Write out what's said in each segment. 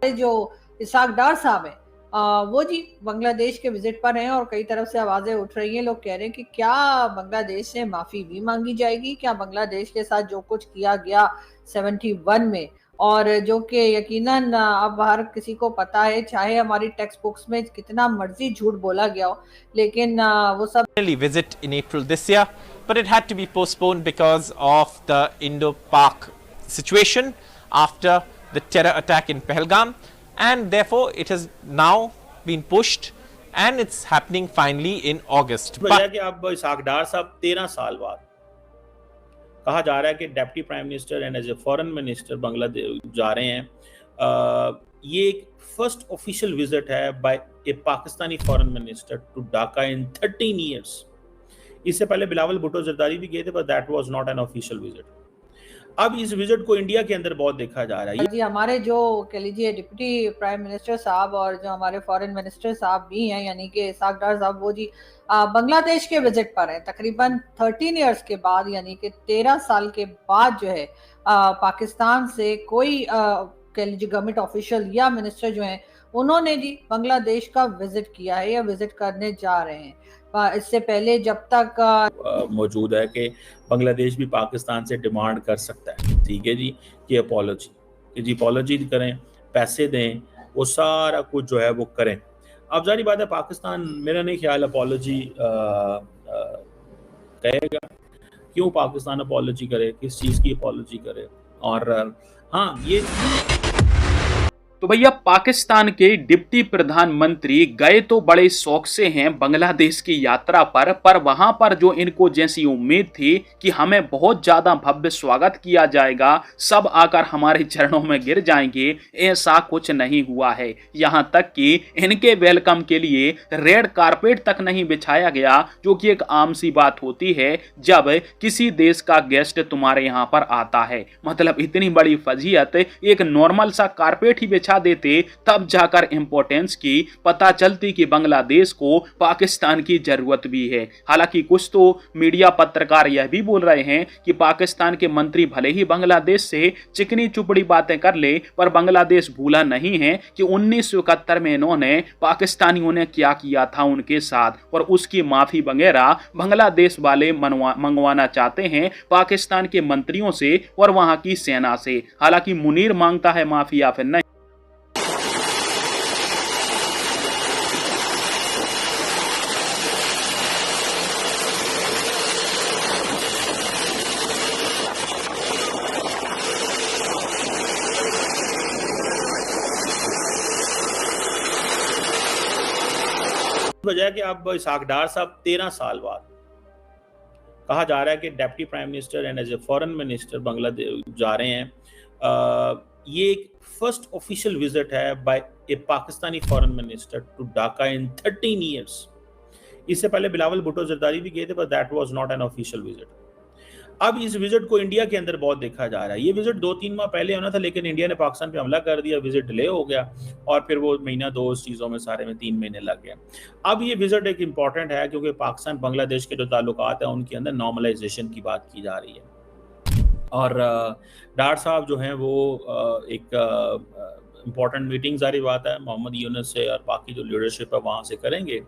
जो इसाक डार साहब हैं वो जी बांग्लादेश के विजिट पर हैं और कई तरफ से आवाजें उठ रही हैं। लोग कह रहे हैं कि क्या बांग्लादेश से माफी भी मांगी जाएगी, क्या बांग्लादेश के साथ जो कुछ किया गया 71 में, और जो कि यकीनन अब हर किसी को पता है, चाहे हमारी टेक्स्ट बुक्स में कितना मर्जी झूठ बोला गया हो, लेकिन वो सब visit in April this year, but it had to be postponed because of the Indo-Pak situation after the terror attack in Pahalgam, and therefore it has now been pushed and it's happening finally in August. वजह कि अब Isaac डार साहब 13 साल बाद कहा जा रहा है कि deputy prime minister and as a foreign minister Bangladesh जा रहे हैं। ये एक फर्स्ट ऑफिशियल विजिट है by a Pakistani foreign minister to Dhaka in 13 years. इससे पहले बिलावल भुट्टो जरदारी भी गए थे, but that was not an official visit. अब इस विजिट को इंडिया के अंदर बहुत देखा जा रहा है। जी हमारे जो कह लीजिए डिप्टी प्राइम मिनिस्टर साहब और जो हमारे फॉरेन मिनिस्टर साहब भी हैं, यानी कि इसाक डार साहब, वो जी बांग्लादेश के विजिट पर हैं तकरीबन 13 इयर्स के बाद, यानी कि 13 साल के बाद जो है पाकिस्तान से कोई कह लीजिए गवर्नमेंट ऑफिशियल या मिनिस्टर जो हैं उन्होंने जी बांग्लादेश का विजिट किया है या विजिट करने जा रहे हैं। इससे पहले जब तक मौजूद है कि बांग्लादेश भी पाकिस्तान से डिमांड कर सकता है, ठीक है जी, कि अपोलॉजी, कि जी अपोलॉजी करें, पैसे दें, वो सारा कुछ जो है वो करें। अब जारी बात है पाकिस्तान मेरा नहीं ख्याल अपोलॉजी कहेगा। क्यों पाकिस्तान अपोलॉजी करे, किस चीज़ की अपोलॉजी करे? और हाँ ये तो भैया पाकिस्तान के डिप्टी प्रधानमंत्री गए तो बड़े शौक से हैं बांग्लादेश की यात्रा पर वहां पर जो इनको जैसी उम्मीद थी कि हमें बहुत ज्यादा भव्य स्वागत किया जाएगा, सब आकर हमारे चरणों में गिर जाएंगे, ऐसा कुछ नहीं हुआ है। यहां तक कि इनके वेलकम के लिए रेड कारपेट तक नहीं बिछाया गया, जो कि एक आम सी बात होती है जब किसी देश का गेस्ट तुम्हारे यहाँ पर आता है। मतलब इतनी बड़ी फजीयत एक नॉर्मल सा कारपेट ही बिछा देते, तब जाकर इंपॉर्टेंस की पता चलती कि बांग्लादेश को पाकिस्तान की जरूरत भी है। हालांकि कुछ तो मीडिया पत्रकार यह भी बोल रहे हैं कि पाकिस्तान के मंत्री भले ही बांग्लादेश से चिकनी चुपड़ी बातें कर ले, पर बांग्लादेश भूला नहीं है कि 1971 में इन्होंने पाकिस्तानियों ने क्या किया था उनके साथ, और उसकी माफी वगैरह बांग्लादेश वाले मंगवाना चाहते हैं पाकिस्तान के मंत्रियों से और वहां की सेना से। हालांकि मुनीर मांगता है माफी या फिर नहीं। वजह कि अब इसाक डार साहब 13 साल बाद कहा जा रहा है कि deputy prime minister and as a foreign minister Bangladesh जा रहे हैं। ये एक फर्स्ट ऑफिशियल विजिट है by a Pakistani foreign minister to Dhaka in 13 years. इससे पहले बिलावल भुट्टो जरदारी भी गए थे, but that was not an official visit. अब इस विजिट को इंडिया के अंदर बहुत देखा जा रहा है। ये विजिट 2-3 माह पहले होना था, लेकिन इंडिया ने पाकिस्तान पे हमला कर दिया, विजिट डिले हो गया और फिर वो महीना 2 चीज़ों में सारे में 3 महीने लग गए। अब ये विजिट एक इम्पॉर्टेंट है क्योंकि पाकिस्तान बांग्लादेश के जो ताल्लुकात हैं उनके अंदर नॉर्मलाइजेशन की बात की जा रही है। और डार साहब जो हैं वो एक इम्पॉर्टेंट मीटिंग जारी बात है मोहम्मद यूनुस से और बाकी जो लीडरशिप है वहाँ से करेंगे।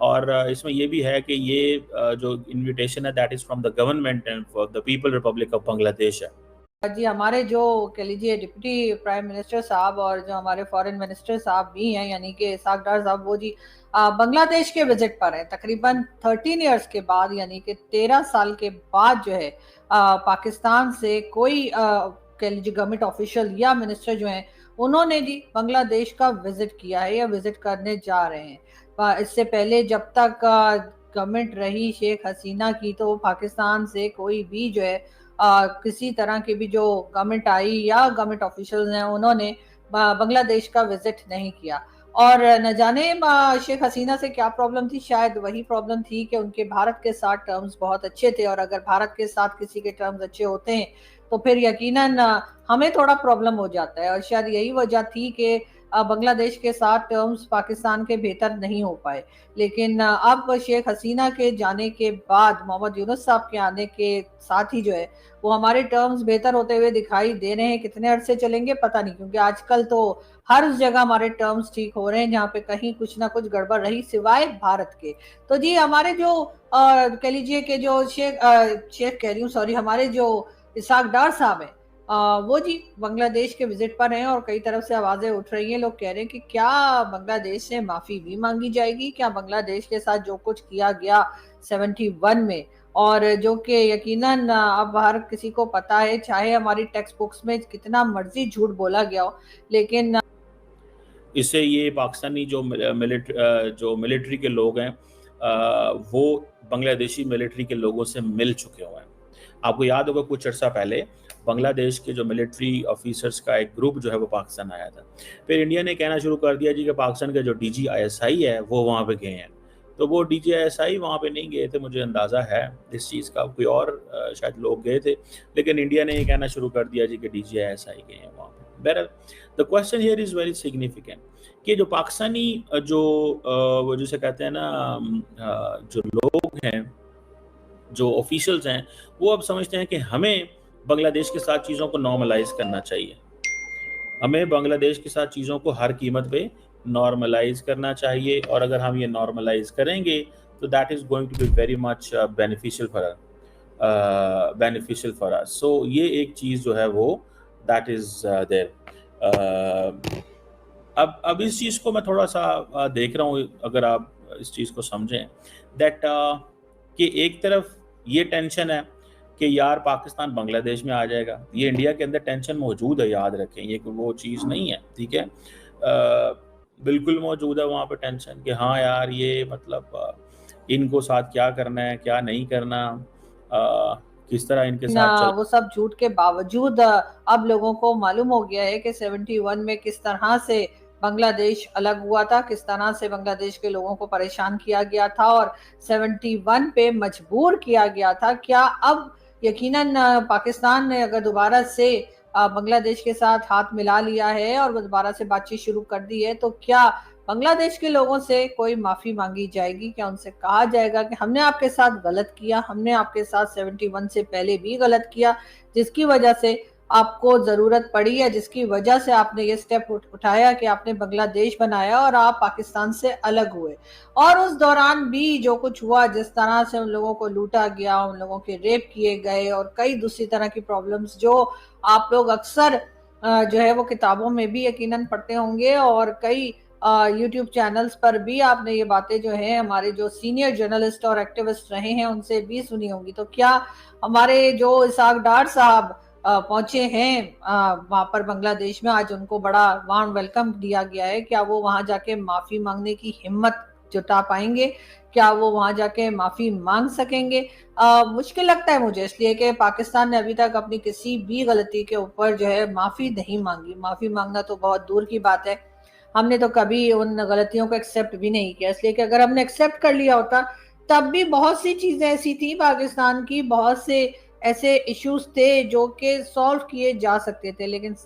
और इसमें ये भी है कि ये जो इनविटेशन है that is from the government and for the people Republic of Bangladesh है। जी हमारे जो कह लीजिए डिप्टी प्राइम मिनिस्टर साहब और जो हमारे फॉरेन मिनिस्टर साहब भी हैं, यानी कि इसाक डार साहब, वो जी बांग्लादेश के विजिट पर हैं तकरीबन 13 इयर्स के बाद, यानी कि 13 साल के बाद जो है पाकिस्तान से कोई कह लीजिए गवर्नमेंट ऑफिशियल या मिनिस्टर जो हैं उन्होंने जी बांग्लादेश का विजिट किया है या विजिट करने जा रहे हैं। इससे पहले जब तक गवर्नमेंट रही शेख हसीना की, तो पाकिस्तान से कोई भी जो है किसी तरह की भी जो गवर्नमेंट आई या गवर्नमेंट ऑफिशियल्स हैं उन्होंने बांग्लादेश का विजिट नहीं किया। और न जाने शेख हसीना से क्या प्रॉब्लम थी, शायद वही प्रॉब्लम थी कि उनके भारत के साथ टर्म्स बहुत अच्छे थे, और अगर भारत के साथ किसी के टर्म्स अच्छे होते हैं तो फिर यकीनन हमें थोड़ा प्रॉब्लम हो जाता है। और शायद यही वजह थी कि बांग्लादेश के साथ टर्म्स पाकिस्तान के बेहतर नहीं हो पाए। लेकिन अब शेख हसीना के जाने के बाद, मोहम्मद यूनुस साहब के आने के साथ ही जो है वो हमारे टर्म्स बेहतर होते हुए दिखाई दे रहे हैं। कितने अरसे चलेंगे पता नहीं, क्योंकि आजकल तो हर उस जगह हमारे टर्म्स ठीक हो रहे हैं जहाँ पे कहीं कुछ ना कुछ गड़बड़ रही, सिवाय भारत के। तो जी हमारे जो कह लीजिए कि जो शेख कह रही हूँ, सॉरी, हमारे जो इसहाक डार साहब हैं, वो जी बांग्लादेश के विजिट पर हैं और कई तरफ से आवाजें उठ रही हैं। लोग कह रहे हैं कि क्या बांग्लादेश से माफी भी मांगी जाएगी, क्या बांग्लादेश के साथ जो कुछ किया गया 71 में, और जो कि यकीनन अब हर किसी को पता है, चाहे हमारी टेक्स्ट बुक्स में कितना मर्जी झूठ बोला गया हो, लेकिन इससे ये पाकिस्तानी जो मिलिट्री के लोग हैं वो बांग्लादेशी मिलिट्री के लोगों से मिल चुके हुए हैं। आपको याद होगा कुछ अर्सा पहले बांग्लादेश के जो मिलिट्री ऑफिसर्स का एक ग्रुप जो है वो पाकिस्तान आया था। फिर इंडिया ने कहना शुरू कर दिया जी कि पाकिस्तान का जो DGISI है वो वहाँ पे गए हैं। तो वो DGISI वहाँ पे नहीं गए थे, मुझे अंदाज़ा है इस चीज़ का, कोई और शायद लोग गए थे, लेकिन इंडिया ने ये कहना शुरू कर दिया जी कि DGISI गए हैं वहाँ पे। बहरहाल the question here is very significant कि जो पाकिस्तानी जो वो जिसे कहते हैं ना जो लोग हैं, जो ऑफिशियल्स हैं, वो अब समझते हैं कि हमें बांग्लादेश के साथ चीज़ों को नॉर्मलाइज करना चाहिए। हमें बांग्लादेश के साथ चीज़ों को हर कीमत पे नॉर्मलाइज करना चाहिए, और अगर हम ये नॉर्मलाइज करेंगे तो that is going to be very much beneficial for us. So ये एक चीज़ जो है वो दैट इज़ देयर। अब इस चीज़ को मैं थोड़ा सा देख रहा हूँ, अगर आप इस चीज़ को समझें दैट कि एक तरफ ये टेंशन है कि यार पाकिस्तान बांग्लादेश में आ जाएगा, ये इंडिया के अंदर टेंशन मौजूद है, याद रखें, ये वो चीज़ नहीं है, ठीक है। बिल्कुल मौजूद है वहाँ पे टेंशन कि हाँ यार ये मतलब इनको साथ क्या करना है, क्या नहीं करना, किस तरह इनके साथ चल। वो सब झूठ के बावजूद अब लोगों को मालूम हो गया है कि 71 में किस तरह से बांग्लादेश अलग हुआ था, किस तरह से बांग्लादेश के लोगों को परेशान किया गया था और 71 पे मजबूर किया गया था। क्या अब यकीनन पाकिस्तान ने अगर दोबारा से बांग्लादेश के साथ हाथ मिला लिया है और दोबारा से बातचीत शुरू कर दी है, तो क्या बांग्लादेश के लोगों से कोई माफी मांगी जाएगी? क्या उनसे कहा जाएगा कि हमने आपके साथ गलत किया, हमने आपके साथ 71 से पहले भी गलत किया, जिसकी वजह से आपको जरूरत पड़ी है, जिसकी वजह से आपने ये स्टेप उठाया कि आपने बांग्लादेश बनाया और आप पाकिस्तान से अलग हुए, और उस दौरान भी जो कुछ हुआ, जिस तरह से उन लोगों को लूटा गया, उन लोगों के रेप किए गए और कई दूसरी तरह की प्रॉब्लम्स जो आप लोग अक्सर जो है वो किताबों में भी यकीनन पढ़ते होंगे, और कई यूट्यूब चैनल्स पर भी आपने ये बातें जो है हमारे जो सीनियर जर्नलिस्ट और एक्टिविस्ट रहे हैं उनसे भी सुनी होंगी। तो क्या हमारे जो इसहाक डार साहब पहुंचे हैं वहां पर बांग्लादेश में, आज उनको बड़ा वार्म वेलकम दिया गया है, क्या वो वहां जाके माफी मांगने की हिम्मत जुटा पाएंगे? क्या वो वहां जाके माफी मांग सकेंगे? मुश्किल लगता है मुझे, इसलिए कि पाकिस्तान ने अभी तक अपनी किसी भी गलती के ऊपर जो है माफी नहीं मांगी। माफी मांगना तो बहुत दूर की बात है, हमने तो कभी उन गलतियों को एक्सेप्ट भी नहीं किया, इसलिए कि अगर हमने एक्सेप्ट कर लिया होता तब भी बहुत सी चीजें ऐसी थी पाकिस्तान की, बहुत से ऐसे इश्यूज थे जो कि सॉल्व किए जा सकते थे, लेकिन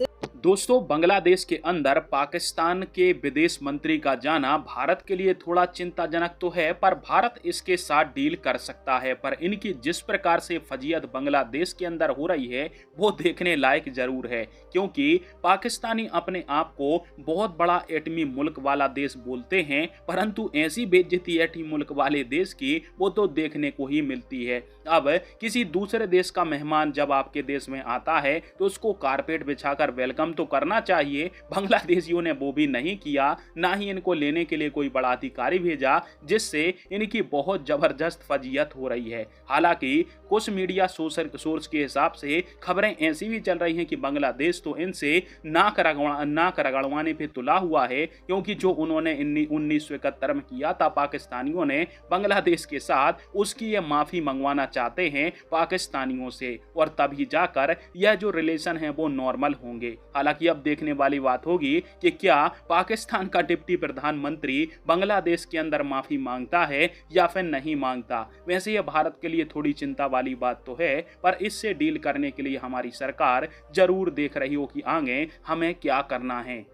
दोस्तों, बांग्लादेश के अंदर पाकिस्तान के विदेश मंत्री का जाना भारत के लिए थोड़ा चिंताजनक तो है, पर भारत इसके साथ डील कर सकता है। पर इनकी जिस प्रकार से फजीयत बांग्लादेश के अंदर हो रही है वो देखने लायक जरूर है, क्योंकि पाकिस्तानी अपने आप को बहुत बड़ा एटमी मुल्क वाला देश बोलते हैं, परंतु ऐसी बेइज्जती एटमी मुल्क वाले देश की वो तो देखने को ही मिलती है। अब किसी दूसरे देश का मेहमान जब आपके देश में आता है तो उसको कारपेट बिछाकर वेलकम तो करना चाहिए। बांग्लादेशियों ने वो भी नहीं किया, ना ही इनको लेने के लिए कोई बड़ा अधिकारी भेजा, जिससे इनकी बहुत जबरदस्त फजीयत हो रही है। हालांकि कुछ मीडिया सोर्स के हिसाब से खबरें ऐसी भी चल रही हैं कि बांग्लादेश तो इनसे नाक रगड़वाने पे तुला हुआ है, क्योंकि जो उन्होंने 1971 में किया था पाकिस्तानियों ने बांग्लादेश के साथ, उसकी ये माफी मंगवाना चाहते हैं पाकिस्तानियों से, और तभी जाकर यह जो रिलेशन है वो नॉर्मल होंगे। हालांकि अब देखने वाली बात होगी कि क्या पाकिस्तान का डिप्टी प्रधानमंत्री बांग्लादेश के अंदर माफी मांगता है या फिर नहीं मांगता। वैसे यह भारत के लिए थोड़ी चिंता वाली बात तो है, पर इससे डील करने के लिए हमारी सरकार जरूर देख रही हो कि आगे हमें क्या करना है।